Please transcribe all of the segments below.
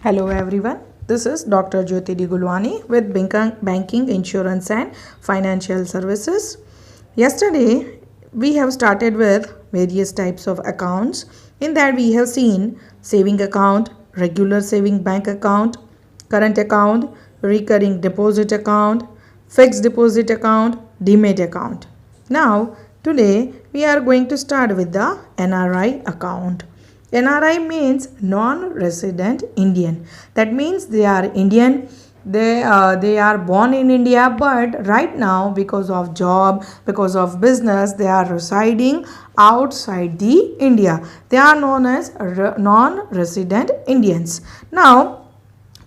Hello everyone. This is Dr. Jyoti D. Gulwani with Banking, Insurance and Financial Services. Yesterday we have started with various types of accounts. In that we have seen saving account, regular saving bank account, current account, recurring deposit account, fixed deposit account, demat account. Now today we are going to start with the NRI account. NRI means non-resident Indian. That means they are Indian. They are born in India, but right now because of job, because of business, they are residing outside the India. They are known as non-resident Indians. Now,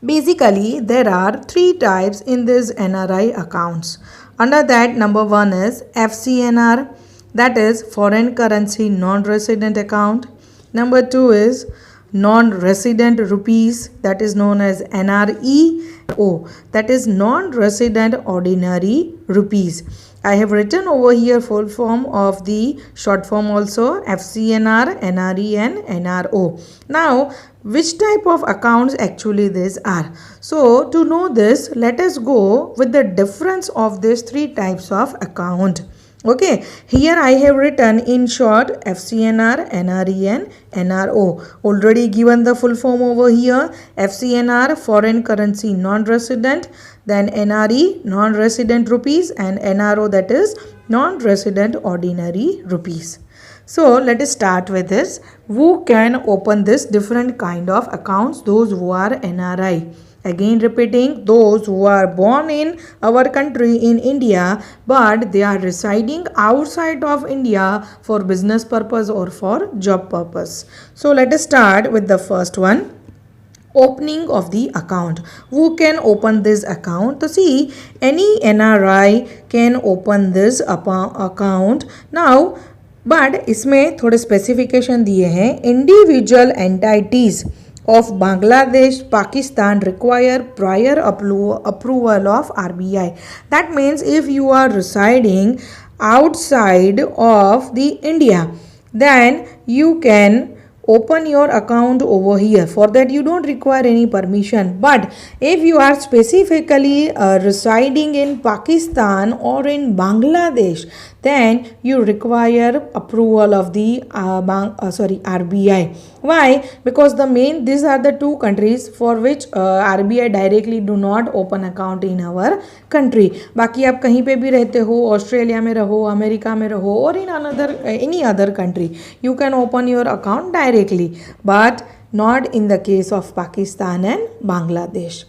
basically, there are three types in this NRI accounts. Under that, number one is FCNR, that is foreign currency non-resident account. Number two is non-resident rupees, that is known as NREO, that is non-resident ordinary rupees. I have written over here full form of the short form also, FCNR, NRE and NRO. Now, which type of accounts actually these are? So, to know this, let us go with the difference of these three types of account. Okay, here I have written in short FCNR, NRE and NRO. Already given the full form over here. FCNR, foreign currency non-resident, then NRE, non-resident rupees, and NRO, that is non-resident ordinary rupees. So let us start with this. Who can open this different kind of accounts? Those who are NRI. Again repeating, those who are born in our country in India but they are residing outside of India for business purpose or for job purpose. So let us start with the first one. Opening of the account. Who can open this account? So see, any NRI can open this account. Now but इसमें थोड़े specification दिए हैं. Individual entities of Bangladesh, Pakistan require prior approval of RBI. That means if you are residing outside of the India, then you can open your account over here. For that you don't require any permission. But if you are specifically residing in Pakistan or in Bangladesh, then you require approval of the RBI. Why? Because these are the two countries for which RBI directly do not open account in our country. बाकी आप कहीं पे भी रहते हो, Australia में रहो, America में रहो, or in any other country, you can open your account directly, but not in the case of Pakistan and Bangladesh.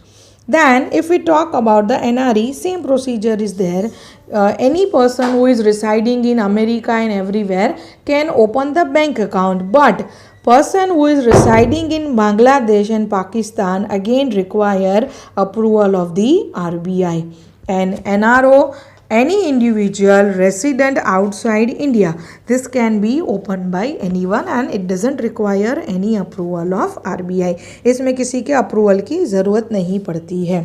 Then if we talk about the NRE, same procedure is there. Any person who is residing in America and everywhere can open the bank account, but person who is residing in Bangladesh and Pakistan again require approval of the RBI. And NRO, any individual resident outside India, this can be opened by anyone and it doesn't require any approval of RBI. इसमें किसी के approval की ज़रूरत नहीं पड़ती है.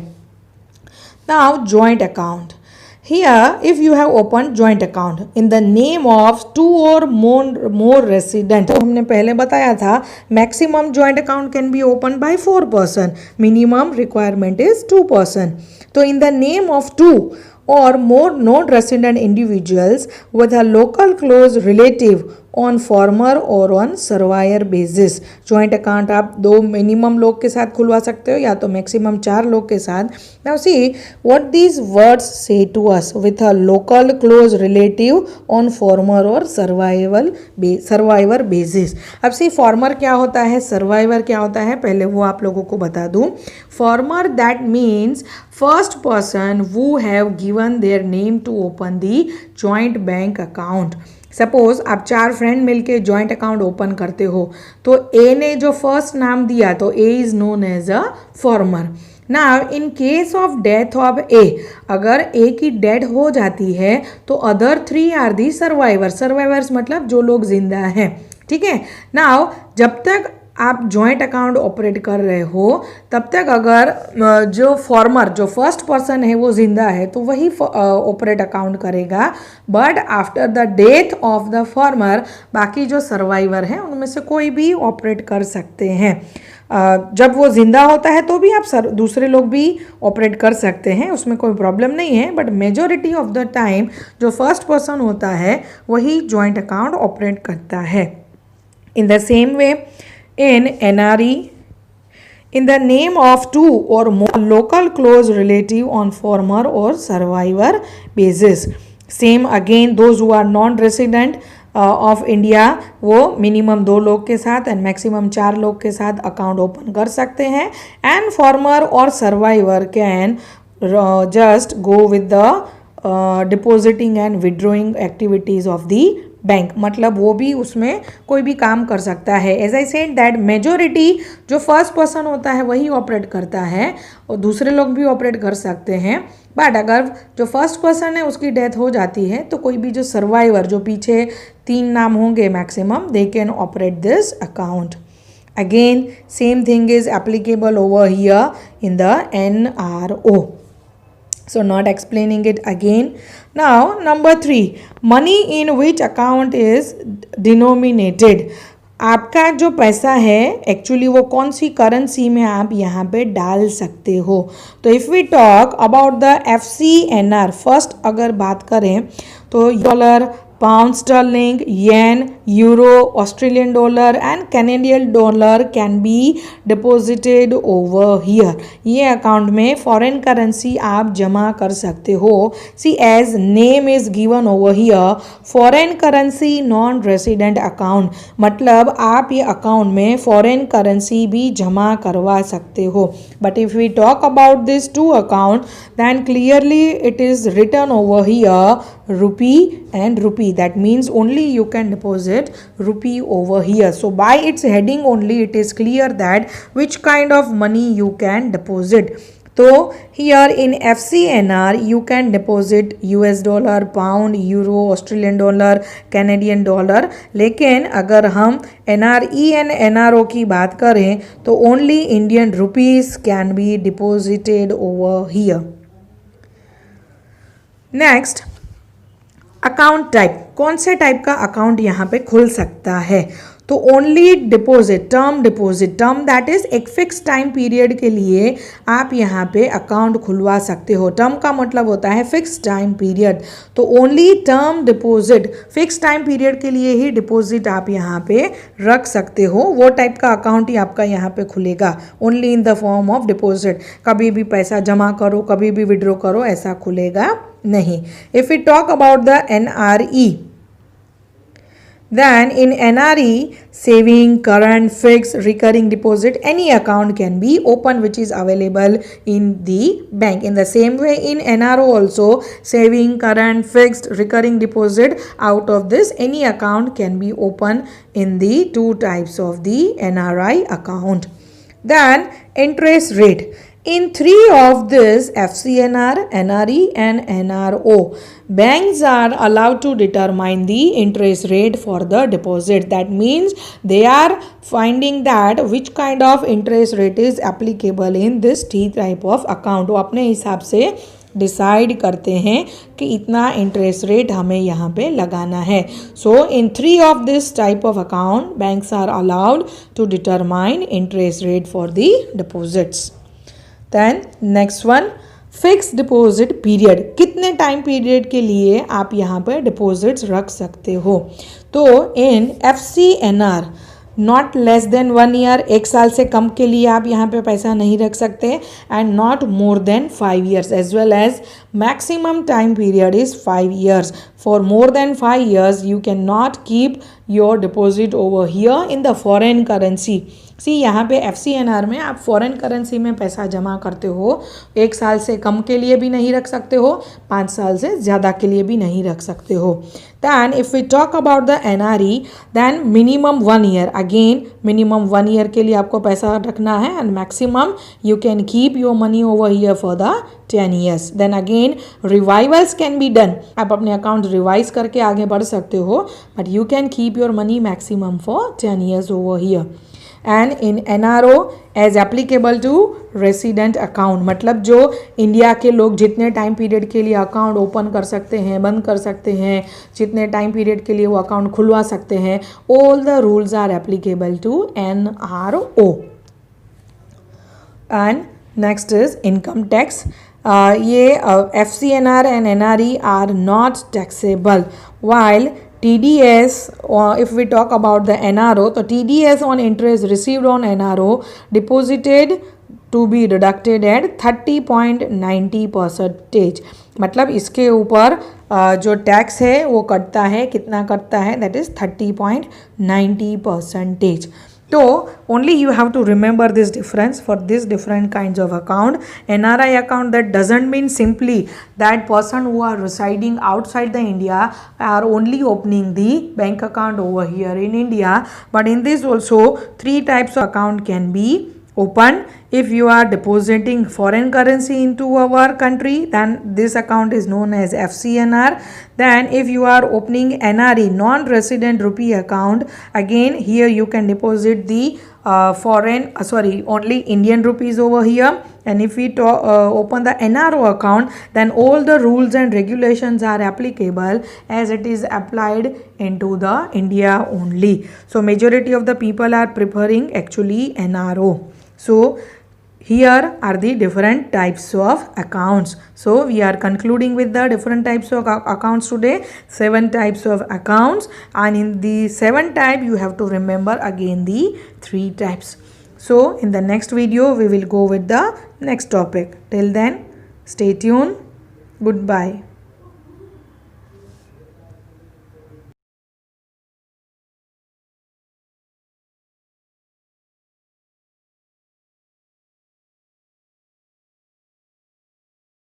Now joint account. Here, if you have opened joint account in the name of two or more resident, तो हमने पहले बताया था maximum joint account can be opened by 4 person. Minimum requirement is 2 person. So in the name of 2 or more non-resident individuals with a local close relative on former or on survivor basis. Joint account आप 2 minimum लोग के साथ खुलवा सकते हो या तो maximum 4 लोग के साथ. Now see what these words say to us. With a local close relative on former or survivor basis. अब see former क्या होता है, survivor क्या होता है, पहले वो आप लोगों को बता दूं. Former, that means first person who have given their name to open the joint bank account. Suppose आप 4 फ्रेंड मिलके जॉइंट अकाउंट ओपन करते हो तो ए ने जो फर्स्ट नाम दिया तो A is known as a former. Now in case of death of A, अगर ए की डेथ हो जाती है तो other 3 are the survivor. Survivors मतलब जो लोग जिंदा हैं. ठीक है. नाउ जब तक आप जॉइंट अकाउंट ऑपरेट कर रहे हो तब तक अगर जो फॉर्मर जो फर्स्ट पर्सन है वो जिंदा है तो वही ऑपरेट अकाउंट करेगा. But after the death of the former बाकी जो सर्वाइवर हैं उनमें से कोई भी ऑपरेट कर सकते हैं. जब वो ज़िंदा होता है तो भी आप दूसरे लोग भी ऑपरेट कर सकते हैं, उसमें कोई प्रॉब्लम नहीं है, but majority of the time जो फर्स्ट पर्सन होता है वही जॉइंट अकाउंट ऑपरेट करता है. In the same way in NRE, in the name of two or more local close relative on former or survivor basis. Same again, those who are non-resident of India वो minimum 2 लोग के साथ and maximum 4 लोग के साथ account open कर सकते हैं. एंड फॉर्मर और survivor can just go with the depositing and withdrawing activities of the bank, मतलब वो भी उसमें कोई भी काम कर सकता है. As I said that majority जो फर्स्ट पर्सन होता है वही ऑपरेट करता है और दूसरे लोग भी ऑपरेट कर सकते हैं. बट अगर जो फर्स्ट पर्सन है उसकी डेथ हो जाती है तो कोई भी जो सर्वाइवर, जो पीछे 3 नाम होंगे maximum, they can operate this account. Again same thing is applicable over here in the NRO. So not explaining it again. Now number 3, money in which account is denominated. आपका जो पैसा है एक्चुअली वो कौन सी करेंसी में आप यहाँ पे डाल सकते हो. तो if we talk about the FCNR, first अगर बात करें तो dollar, pound sterling, yen, euro, Australian dollar and Canadian dollar can be deposited over here. ये अकाउंट में फॉरेन करेंसी आप जमा कर सकते हो. See as name is given over here, foreign currency non resident account, मतलब आप ये अकाउंट में फॉरेन करेंसी भी जमा करवा सकते हो. But if we talk about this 2 account then clearly it is written over here rupee and rupee. That means only you can deposit rupee over here. So by its heading only it is clear that which kind of money you can deposit. So here in FCNR you can deposit US dollar, pound, euro, Australian dollar, Canadian dollar. लेकिन अगर हम NRE and NRO की बात करें तो only Indian rupees can be deposited over here. Next, account type. कौन से type का अकाउंट यहाँ पे खुल सकता है? तो only deposit, term deposit, term that is एक फिक्स टाइम पीरियड के लिए आप यहाँ पे अकाउंट खुलवा सकते हो. टर्म का मतलब होता है फिक्स टाइम पीरियड. तो only term deposit, fix time period के लिए ही डिपॉजिट आप यहाँ पे रख सकते हो. वो टाइप का अकाउंट ही आपका यहाँ पे खुलेगा, only in the form of deposit. कभी भी पैसा जमा करो, कभी भी विड्रॉ करो, ऐसा खुलेगा नहीं. If you talk about the NRE, then in NRE, saving, current, fixed, recurring deposit, any account can be opened which is available in the bank. In the same way in NRO also, saving, current, fixed, recurring deposit, out of this any account can be opened in the 2 types of the NRI account. Then interest rate. In 3 of this FCNR, NRE and NRO, banks are allowed to determine the interest rate for the deposit. That means they are finding that which kind of interest rate is applicable in this T type of account. वो अपने हिसाब से decide करते हैं कि इतना interest rate हमें यहाँ पे लगाना है. So in 3 of this type of account banks are allowed to determine interest rate for the deposits. Then next one, fix deposit period. कितने टाइम पीरियड के लिए आप यहाँ पर डिपॉजिट्स रख सकते हो? तो इन FCNR not less than 1 year, 1 साल से कम के लिए आप यहाँ पे पैसा नहीं रख सकते. And not more than 5 years, as well as maximum time period is 5 years. For more than 5 years you can not keep your deposit over here in the foreign currency. See यहाँ पे FCNR में आप foreign currency में पैसा जमा करते हो, 1 साल से कम के लिए भी नहीं रख सकते हो, 5 साल से ज़्यादा के लिए भी नहीं रख सकते हो. Then if we talk about the NRE, then minimum 1 year. Again minimum 1 year के लिए आपको पैसा रखना है and maximum you can keep your money over here for the 10 years. Then again revivals can be done. आप अपने account revise करके आगे बढ़ सकते हो, but you can keep your money maximum for 10 years over here. And in NRO as applicable to resident account, मतलब जो India के लोग जितने टाइम पीरियड के लिए अकाउंट ओपन कर सकते हैं, बंद कर सकते हैं, जितने टाइम पीरियड के लिए वो अकाउंट खुलवा सकते हैं, all the rules are applicable to NRO. and next is income tax. ये FCNR and NRE are not taxable, while TDS, if we talk about the NRO, so TDS on interest received on NRO deposited to be deducted at 30.90%. मतलब इसके ऊपर जो tax है वो कटता है, कितना कटता है, that is 30.90%. So only you have to remember this difference for this different kinds of account. NRI account, that doesn't mean simply that person who are residing outside the India are only opening the bank account over here in India, but in this also 3 types of account can be open. If you are depositing foreign currency into our country, then this account is known as FCNR. Then if you are opening NRE, non-resident rupee account, again here you can deposit the only Indian rupees over here. And if we open the NRO account, then all the rules and regulations are applicable as it is applied into the India only. So majority of the people are preferring actually NRO. So here are the different types of accounts. So we are concluding with the different types of accounts today. 7 types of accounts, and in the 7 type you have to remember again the 3 types. So in the next video we will go with the next topic. Till then, stay tuned. Goodbye.